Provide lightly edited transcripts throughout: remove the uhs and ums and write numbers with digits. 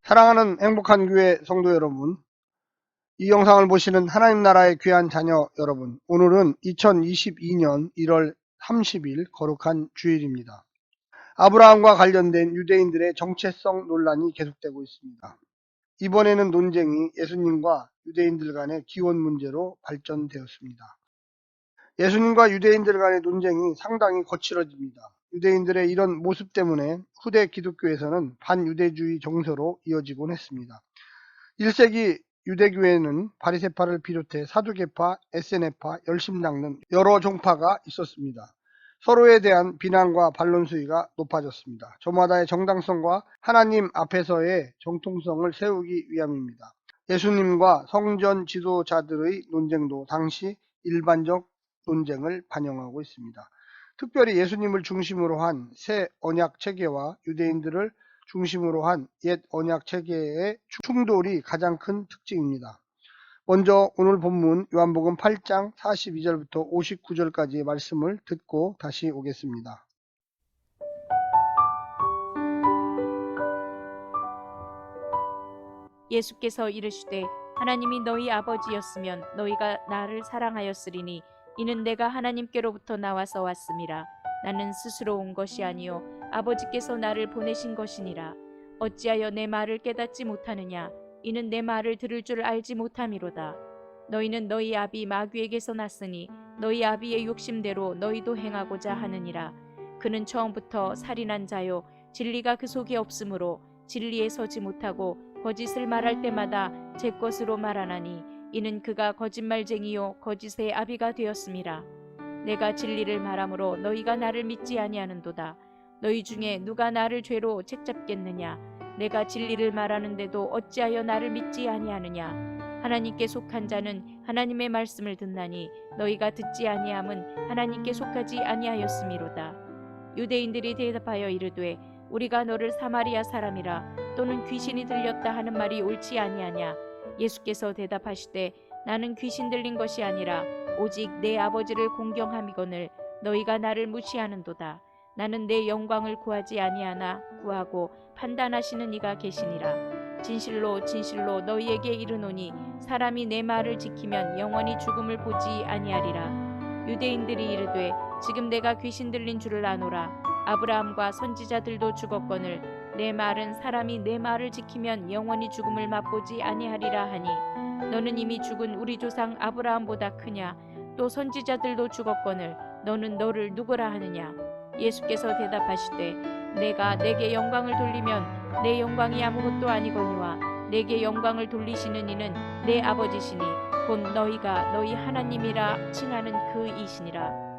사랑하는 행복한 교회 성도 여러분, 이 영상을 보시는 하나님 나라의 귀한 자녀 여러분, 오늘은 2022년 1월 30일 거룩한 주일입니다. 아브라함과 관련된 유대인들의 정체성 논란이 계속되고 있습니다. 이번에는 논쟁이 예수님과 유대인들 간의 기원 문제로 발전되었습니다. 예수님과 유대인들 간의 논쟁이 상당히 거칠어집니다. 유대인들의 이런 모습 때문에 후대 기독교에서는 반유대주의 정서로 이어지곤 했습니다. 1세기 유대교회는 바리새파를 비롯해 사두개파, 에세네파, 열심당 등 여러 종파가 있었습니다. 서로에 대한 비난과 반론 수위가 높아졌습니다. 저마다의 정당성과 하나님 앞에서의 정통성을 세우기 위함입니다. 예수님과 성전 지도자들의 논쟁도 당시 일반적 논쟁을 반영하고 있습니다. 특별히 예수님을 중심으로 한 새 언약 체계와 유대인들을 중심으로 한 옛 언약 체계의 충돌이 가장 큰 특징입니다. 먼저 오늘 본문 요한복음 8장 42절부터 59절까지의 말씀을 듣고 다시 오겠습니다. 예수께서 이르시되 하나님이 너희 아버지였으면 너희가 나를 사랑하였으리니 이는 내가 하나님께로부터 나와서 왔음이라. 나는 스스로 온 것이 아니요 아버지께서 나를 보내신 것이니라. 어찌하여 내 말을 깨닫지 못하느냐. 이는 내 말을 들을 줄 알지 못함이로다. 너희는 너희 아비 마귀에게서 났으니 너희 아비의 욕심대로 너희도 행하고자 하느니라. 그는 처음부터 살인한 자요 진리가 그 속에 없으므로 진리에 서지 못하고 거짓을 말할 때마다 제 것으로 말하나니 이는 그가 거짓말쟁이요 거짓의 아비가 되었음이라. 내가 진리를 말하므로 너희가 나를 믿지 아니하는도다. 너희 중에 누가 나를 죄로 책잡겠느냐. 내가 진리를 말하는데도 어찌하여 나를 믿지 아니하느냐. 하나님께 속한 자는 하나님의 말씀을 듣나니 너희가 듣지 아니함은 하나님께 속하지 아니하였음이로다. 유대인들이 대답하여 이르되 우리가 너를 사마리아 사람이라 또는 귀신이 들렸다 하는 말이 옳지 아니하냐. 예수께서 대답하시되 나는 귀신 들린 것이 아니라 오직 내 아버지를 공경함이거늘 너희가 나를 무시하는도다. 나는 내 영광을 구하지 아니하나 구하고 판단하시는 이가 계시니라. 진실로 진실로 너희에게 이르노니 사람이 내 말을 지키면 영원히 죽음을 보지 아니하리라. 유대인들이 이르되 지금 내가 귀신 들린 줄을 아노라. 아브라함과 선지자들도 죽었거늘 내 말은 사람이 내 말을 지키면 영원히 죽음을 맛보지 아니하리라 하니 너는 이미 죽은 우리 조상 아브라함보다 크냐. 또 선지자들도 죽었거늘 너는 너를 누구라 하느냐. 예수께서 대답하시되 내가 내게 영광을 돌리면 내 영광이 아무것도 아니거니와 내게 영광을 돌리시는 이는 내 아버지시니 곧 너희가 너희 하나님이라 칭하는 그 이시니라.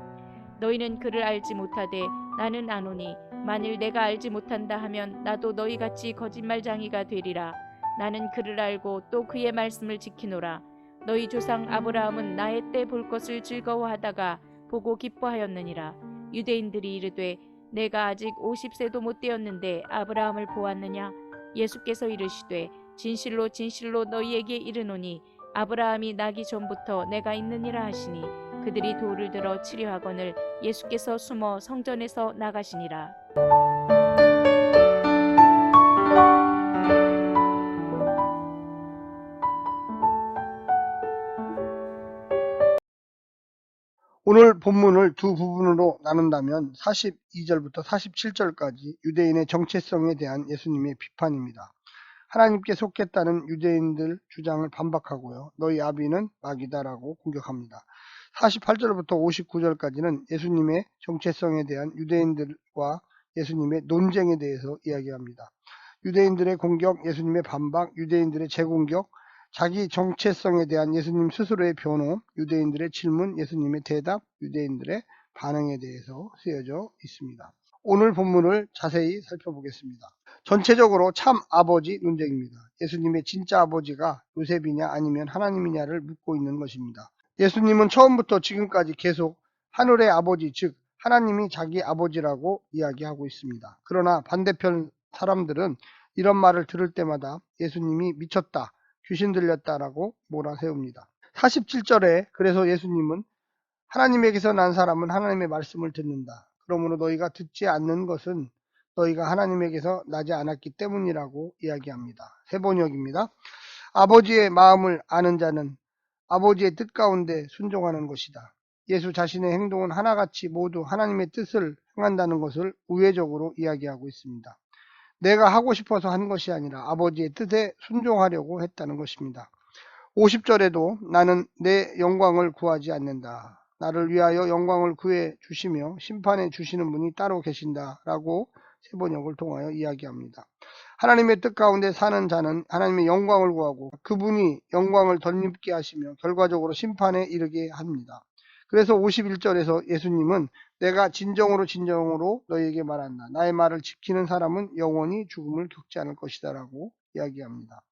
너희는 그를 알지 못하되 나는 아노니 만일 내가 알지 못한다 하면 나도 너희같이 거짓말쟁이가 되리라. 나는 그를 알고 또 그의 말씀을 지키노라. 너희 조상 아브라함은 나의 때 볼 것을 즐거워하다가 보고 기뻐하였느니라. 유대인들이 이르되 내가 아직 50세도 못 되었는데 아브라함을 보았느냐. 예수께서 이르시되 진실로 진실로 너희에게 이르노니 아브라함이 나기 전부터 내가 있느니라 하시니 그들이 돌을 들어 치려 하거늘 예수께서 숨어 성전에서 나가시니라. 오늘 본문을 두 부분으로 나눈다면 42절부터 47절까지 유대인의 정체성에 대한 예수님의 비판입니다. 하나님께 속겠다는 유대인들 주장을 반박하고요. 너희 아비는 마귀다라고 공격합니다. 48절부터 59절까지는 예수님의 정체성에 대한 유대인들과 예수님의 논쟁에 대해서 이야기합니다. 유대인들의 공격, 예수님의 반박, 유대인들의 재공격, 자기 정체성에 대한 예수님 스스로의 변호, 유대인들의 질문, 예수님의 대답, 유대인들의 반응에 대해서 쓰여져 있습니다. 오늘 본문을 자세히 살펴보겠습니다. 전체적으로 참 아버지 논쟁입니다. 예수님의 진짜 아버지가 요셉이냐 아니면 하나님이냐를 묻고 있는 것입니다. 예수님은 처음부터 지금까지 계속 하늘의 아버지, 즉 하나님이 자기 아버지라고 이야기하고 있습니다. 그러나 반대편 사람들은 이런 말을 들을 때마다 예수님이 미쳤다, 귀신 들렸다라고 몰아세웁니다. 47절에 그래서 예수님은 하나님에게서 난 사람은 하나님의 말씀을 듣는다. 그러므로 너희가 듣지 않는 것은 너희가 하나님에게서 나지 않았기 때문이라고 이야기합니다. 새 번역입니다. 아버지의 마음을 아는 자는 아버지의 뜻 가운데 순종하는 것이다. 예수 자신의 행동은 하나같이 모두 하나님의 뜻을 행한다는 것을 우회적으로 이야기하고 있습니다. 내가 하고 싶어서 한 것이 아니라 아버지의 뜻에 순종하려고 했다는 것입니다. 50절에도 나는 내 영광을 구하지 않는다. 나를 위하여 영광을 구해 주시며 심판해 주시는 분이 따로 계신다. 라고 세번역을 통하여 이야기합니다. 하나님의 뜻 가운데 사는 자는 하나님의 영광을 구하고 그분이 영광을 덧입게 하시며 결과적으로 심판에 이르게 합니다. 그래서 51절에서 예수님은 내가 진정으로 너희에게 말한다. 나의 말을 지키는 사람은 영원히 죽음을 겪지 않을 것이다 라고 이야기합니다.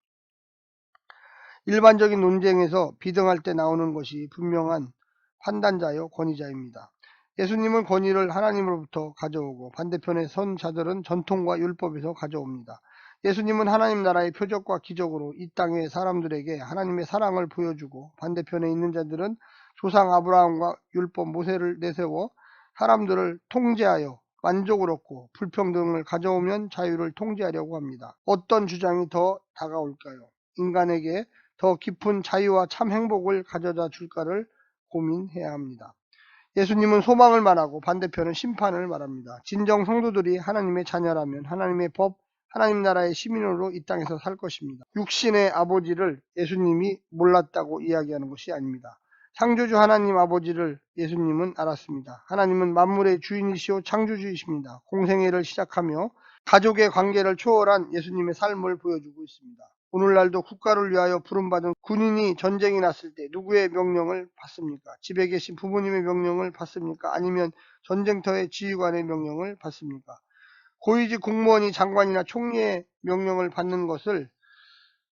일반적인 논쟁에서 비등할 때 나오는 것이 분명한 판단자요 권위자입니다. 예수님은 권위를 하나님으로부터 가져오고 반대편에 선 자들은 전통과 율법에서 가져옵니다. 예수님은 하나님 나라의 표적과 기적으로 이 땅의 사람들에게 하나님의 사랑을 보여주고 반대편에 있는 자들은 조상 아브라함과 율법 모세를 내세워 사람들을 통제하여 만족을 얻고 불평등을 가져오면 자유를 통제하려고 합니다. 어떤 주장이 더 다가올까요? 인간에게 더 깊은 자유와 참 행복을 가져다 줄까를 고민해야 합니다. 예수님은 소망을 말하고 반대편은 심판을 말합니다. 진정 성도들이 하나님의 자녀라면 하나님의 법, 하나님 나라의 시민으로 이 땅에서 살 것입니다. 육신의 아버지를 예수님이 몰랐다고 이야기하는 것이 아닙니다. 창조주 하나님 아버지를 예수님은 알았습니다. 하나님은 만물의 주인이시오 창조주이십니다. 공생애를 시작하며 가족의 관계를 초월한 예수님의 삶을 보여주고 있습니다. 오늘날도 국가를 위하여 부름받은 군인이 전쟁이 났을 때 누구의 명령을 받습니까? 집에 계신 부모님의 명령을 받습니까? 아니면 전쟁터의 지휘관의 명령을 받습니까? 고위직 공무원이 장관이나 총리의 명령을 받는 것을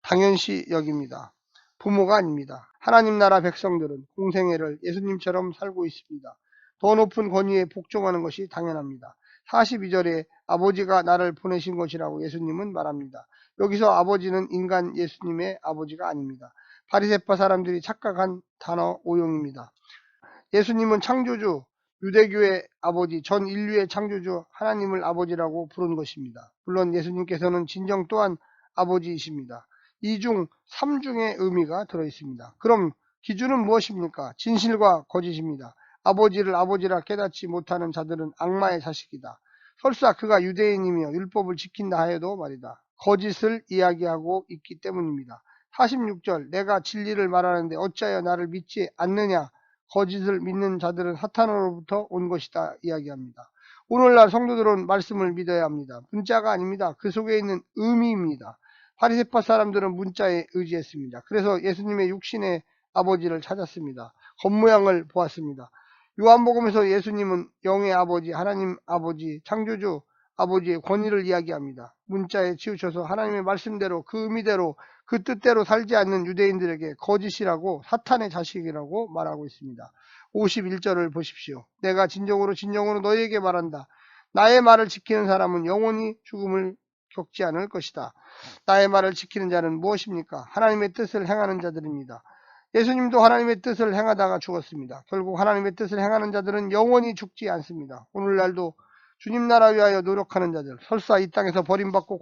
당연시 여깁니다. 부모가 아닙니다. 하나님 나라 백성들은 공생애를 예수님처럼 살고 있습니다. 더 높은 권위에 복종하는 것이 당연합니다. 42절에 아버지가 나를 보내신 것이라고 예수님은 말합니다. 여기서 아버지는 인간 예수님의 아버지가 아닙니다. 바리새파 사람들이 착각한 단어 오용입니다. 예수님은 창조주, 유대교의 아버지, 전 인류의 창조주 하나님을 아버지라고 부른 것입니다. 물론 예수님께서는 진정 또한 아버지이십니다. 이 중 3중의 의미가 들어있습니다. 그럼 기준은 무엇입니까? 진실과 거짓입니다. 아버지를 아버지라 깨닫지 못하는 자들은 악마의 자식이다. 설사 그가 유대인이며 율법을 지킨다 하여도 말이다. 거짓을 이야기하고 있기 때문입니다. 46절 내가 진리를 말하는데 어찌하여 나를 믿지 않느냐. 거짓을 믿는 자들은 사탄으로부터 온 것이다 이야기합니다. 오늘날 성도들은 말씀을 믿어야 합니다. 문자가 아닙니다. 그 속에 있는 의미입니다. 바리새파 사람들은 문자에 의지했습니다. 그래서 예수님의 육신의 아버지를 찾았습니다. 겉모양을 보았습니다. 요한복음에서 예수님은 영의 아버지, 하나님 아버지, 창조주 아버지의 권위를 이야기합니다. 문자에 치우쳐서 하나님의 말씀대로 그 의미대로 그 뜻대로 살지 않는 유대인들에게 거짓이라고 사탄의 자식이라고 말하고 있습니다. 51절을 보십시오. 내가 진정으로 너희에게 말한다. 나의 말을 지키는 사람은 영원히 죽음을 겪지 않을 것이다. 나의 말을 지키는 자는 무엇입니까? 하나님의 뜻을 행하는 자들입니다. 예수님도 하나님의 뜻을 행하다가 죽었습니다. 결국 하나님의 뜻을 행하는 자들은 영원히 죽지 않습니다. 오늘날도 주님 나라 위하여 노력하는 자들, 설사 이 땅에서 버림받고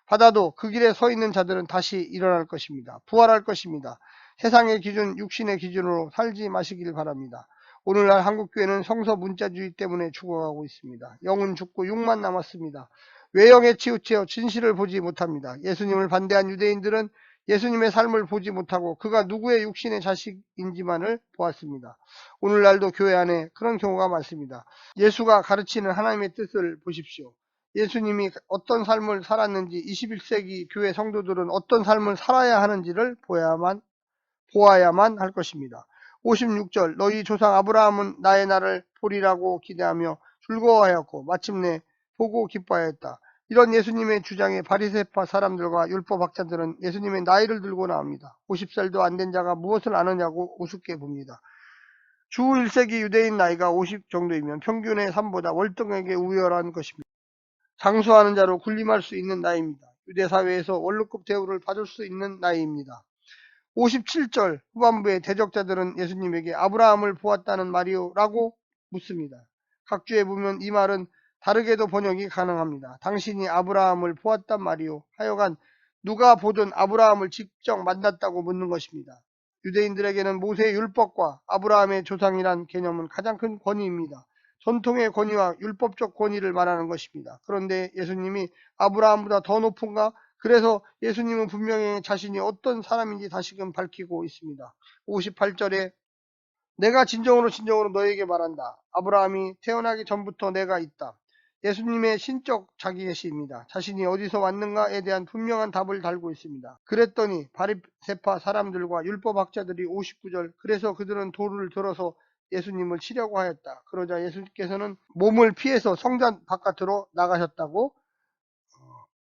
고통받아도 그 길에 서 있는 자들은 다시 일어날 것입니다. 부활할 것입니다. 세상의 기준, 육신의 기준으로 살지 마시길 바랍니다. 오늘날 한국교회는 성서 문자주의 때문에 죽어가고 있습니다. 영은 죽고 육만 남았습니다. 외형에 치우쳐 진실을 보지 못합니다. 예수님을 반대한 유대인들은 예수님의 삶을 보지 못하고 그가 누구의 육신의 자식인지만을 보았습니다. 오늘날도 교회 안에 그런 경우가 많습니다. 예수가 가르치는 하나님의 뜻을 보십시오. 예수님이 어떤 삶을 살았는지 21세기 교회 성도들은 어떤 삶을 살아야 하는지를 보아야만 할 것입니다. 56절 너희 조상 아브라함은 나의 날을 보리라고 기대하며 즐거워하였고 마침내 보고 기뻐하였다. 이런 예수님의 주장에 바리새파 사람들과 율법학자들은 예수님의 나이를 들고 나옵니다. 50살도 안 된 자가 무엇을 아느냐고 우습게 봅니다. 주 1세기 유대인 나이가 50 정도이면 평균의 삶보다 월등하게 우월한 것입니다. 장수하는 자로 군림할 수 있는 나이입니다. 유대 사회에서 원로급 대우를 받을 수 있는 나이입니다. 57절 후반부에 대적자들은 예수님에게 아브라함을 보았다는 말이요? 라고 묻습니다. 각주에 보면 이 말은 다르게도 번역이 가능합니다. 당신이 아브라함을 보았단 말이요. 하여간 누가 보든 아브라함을 직접 만났다고 묻는 것입니다. 유대인들에게는 모세의 율법과 아브라함의 조상이란 개념은 가장 큰 권위입니다. 전통의 권위와 율법적 권위를 말하는 것입니다. 그런데 예수님이 아브라함보다 더 높은가? 그래서 예수님은 분명히 자신이 어떤 사람인지 다시금 밝히고 있습니다. 58절에 내가 진정으로 너에게 말한다. 아브라함이 태어나기 전부터 내가 있다. 예수님의 신적 자기계시입니다. 자신이 어디서 왔는가에 대한 분명한 답을 달고 있습니다. 그랬더니 바리새파 사람들과 율법학자들이 59절 그래서 그들은 돌을 들어서 예수님을 치려고 하였다. 그러자 예수께서는 몸을 피해서 성전 바깥으로 나가셨다고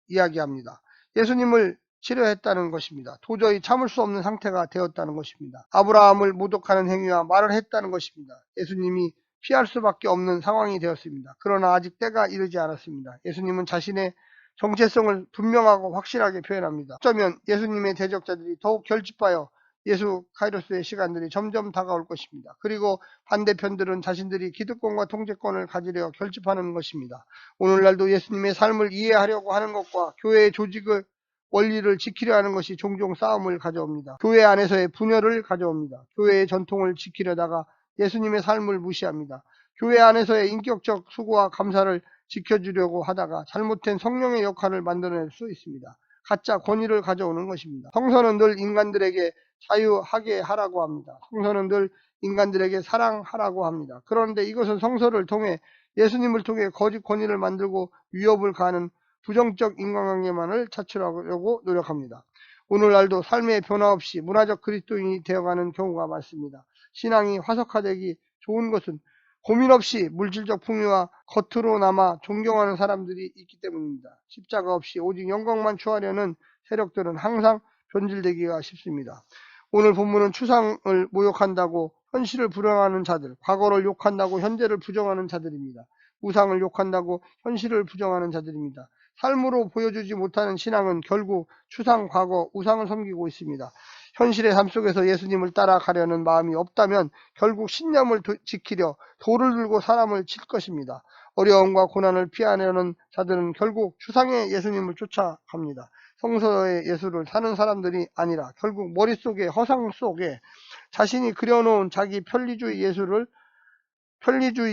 이야기합니다. 예수님을 치료했다는 것입니다. 도저히 참을 수 없는 상태가 되었다는 것입니다. 아브라함을 모독하는 행위와 말을 했다는 것입니다. 예수님이 피할 수밖에 없는 상황이 되었습니다. 그러나 아직 때가 이르지 않았습니다. 예수님은 자신의 정체성을 분명하고 확실하게 표현합니다. 어쩌면 예수님의 대적자들이 더욱 결집하여 예수 카이로스의 시간들이 점점 다가올 것입니다. 그리고 반대편들은 자신들이 기득권과 통제권을 가지려 결집하는 것입니다. 오늘날도 예수님의 삶을 이해하려고 하는 것과 교회의 조직의 원리를 지키려 하는 것이 종종 싸움을 가져옵니다. 교회 안에서의 분열을 가져옵니다. 교회의 전통을 지키려다가 예수님의 삶을 무시합니다. 교회 안에서의 인격적 수고와 감사를 지켜주려고 하다가 잘못된 성령의 역할을 만들어낼 수 있습니다. 가짜 권위를 가져오는 것입니다. 성서는 늘 인간들에게 자유하게 하라고 합니다. 성서는 늘 인간들에게 사랑하라고 합니다. 그런데 이것은 성서를 통해 예수님을 통해 거짓 권위를 만들고 위협을 가하는 부정적 인간관계만을 차출하려고 노력합니다. 오늘날도 삶의 변화 없이 문화적 그리스도인이 되어가는 경우가 많습니다. 신앙이 화석화되기 좋은 것은 고민 없이 물질적 풍요와 겉으로나마 존경하는 사람들이 있기 때문입니다. 십자가 없이 오직 영광만 추하려는 세력들은 항상 변질되기가 쉽습니다. 오늘 본문은 추상을 모욕한다고 현실을 부정하는 자들, 과거를 욕한다고 현재를 부정하는 자들입니다. 우상을 욕한다고 현실을 부정하는 자들입니다. 삶으로 보여주지 못하는 신앙은 결국 추상, 과거, 우상을 섬기고 있습니다. 현실의 삶 속에서 예수님을 따라가려는 마음이 없다면 결국 신념을 지키려 돌을 들고 사람을 칠 것입니다. 어려움과 고난을 피하려는 자들은 결국 추상의 예수님을 쫓아갑니다. 성서의 예수를 사는 사람들이 아니라 결국 머릿속에 허상 속에 자신이 그려놓은 자기 편리주의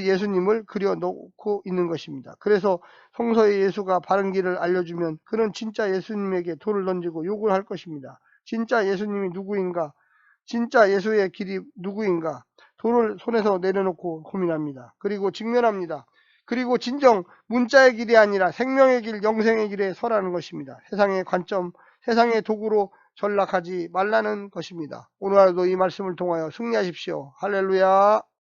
예수님을 그려놓고 있는 것입니다. 그래서 성서의 예수가 바른 길을 알려주면 그는 진짜 예수님에게 돌을 던지고 욕을 할 것입니다. 진짜 예수님이 누구인가? 진짜 예수의 길이 누구인가? 돌을 손에서 내려놓고 고민합니다. 그리고 직면합니다. 그리고 진정 문자의 길이 아니라 생명의 길, 영생의 길에 서라는 것입니다. 세상의 관점, 세상의 도구로 전락하지 말라는 것입니다. 오늘 하루도 이 말씀을 통하여 승리하십시오. 할렐루야.